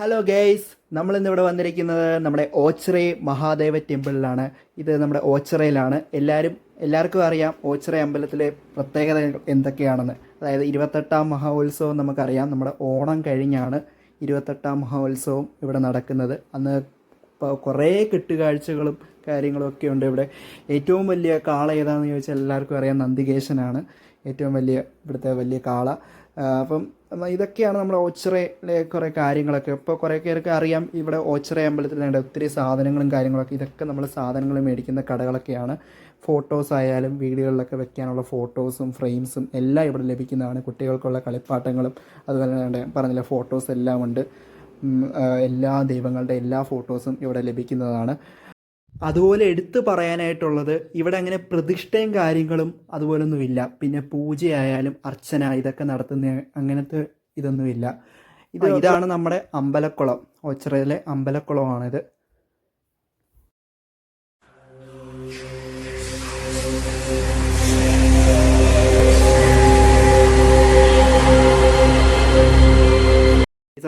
Hello guys, നമ്മളിന്നിവിടെ വന്നിരിക്കുന്നത് നമ്മുടെ ഓച്ചിറ മഹാദേവ ടെമ്പിളിലാണ്. ഇത് നമ്മുടെ ഓച്ചിറയിലാണ്. എല്ലാവർക്കും അറിയാം ഓച്ചിറ അമ്പലത്തിലെ പ്രത്യേകത എന്തൊക്കെയാണെന്ന്. അതായത് 28ാം മഹോത്സവം നമുക്കറിയാം. നമ്മുടെ ഓണം കഴിഞ്ഞാണ് 28ാം മഹോത്സവം ഇവിടെ നടക്കുന്നത്. അന്ന് കുറേ കെട്ടുകാഴ്ചകളും കാര്യങ്ങളും ഒക്കെ ഉണ്ട് ഇവിടെ. ഏറ്റവും വലിയ കാള ഏതാണെന്ന് ചോദിച്ചാൽ എല്ലാവർക്കും അറിയാം, നന്ദികേശനാണ് ഏറ്റവും വലിയ ഇവിടുത്തെ വലിയ കാള. അപ്പം ഇതൊക്കെയാണ് നമ്മുടെ ഓച്ചിറയിലെ കുറേ കാര്യങ്ങളൊക്കെ. ഇപ്പോൾ കുറേ പേർക്ക് അറിയാം, ഇവിടെ ഓച്ചിറ അമ്പലത്തിലുണ്ട് ഒത്തിരി സാധനങ്ങളും കാര്യങ്ങളൊക്കെ. ഇതൊക്കെ നമ്മൾ സാധനങ്ങൾ മേടിക്കുന്ന കടകളൊക്കെയാണ്. ഫോട്ടോസ് ആയാലും വീടുകളിലൊക്കെ വെക്കാനുള്ള ഫോട്ടോസും ഫ്രെയിംസും എല്ലാം ഇവിടെ ലഭിക്കുന്നതാണ്. കുട്ടികൾക്കുള്ള കളിപ്പാട്ടങ്ങളും അതുപോലെ തന്നെ പറഞ്ഞില്ല ഫോട്ടോസ് എല്ലാം ഉണ്ട്. എല്ലാ ദൈവങ്ങളുടെ എല്ലാ ഫോട്ടോസും ഇവിടെ ലഭിക്കുന്നതാണ്. അതുപോലെ എടുത്തു പറയാനായിട്ടുള്ളത്, ഇവിടെ അങ്ങനെ പ്രതിഷ്ഠയും കാര്യങ്ങളും അതുപോലൊന്നുമില്ല. പിന്നെ പൂജയായാലും അർച്ചന ഇതൊക്കെ നടത്തുന്ന അങ്ങനത്തെ ഇതൊന്നുമില്ല. ഇതാണ് നമ്മുടെ അമ്പലക്കുളം. ഓച്ചിറയിലെ അമ്പലക്കുളമാണിത്.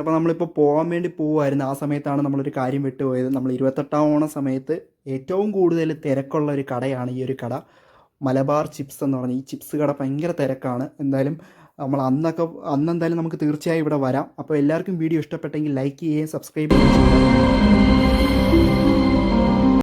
അപ്പോൾ നമ്മളിപ്പോൾ പോകാൻ വേണ്ടി പോവുമായിരുന്നു. ആ സമയത്താണ് നമ്മളൊരു കാര്യം വിട്ടുപോയത്. നമ്മൾ 28ാം ഓണ സമയത്ത് ഏറ്റവും കൂടുതൽ തിരക്കുള്ള ഒരു കടയാണ് ഈ ഒരു കട, മലബാർ ചിപ്സ് എന്ന് പറഞ്ഞ ഈ ചിപ്സ് കട. ഭയങ്കര തിരക്കാണ്. എന്തായാലും നമ്മൾ അന്നെന്തായാലും നമുക്ക് തീർച്ചയായും ഇവിടെ വരാം. അപ്പോൾ എല്ലാവർക്കും വീഡിയോ ഇഷ്ടപ്പെട്ടെങ്കിൽ ലൈക്ക് ചെയ്യുകയും സബ്സ്ക്രൈബ് ചെയ്യുകയും ചെയ്യുക.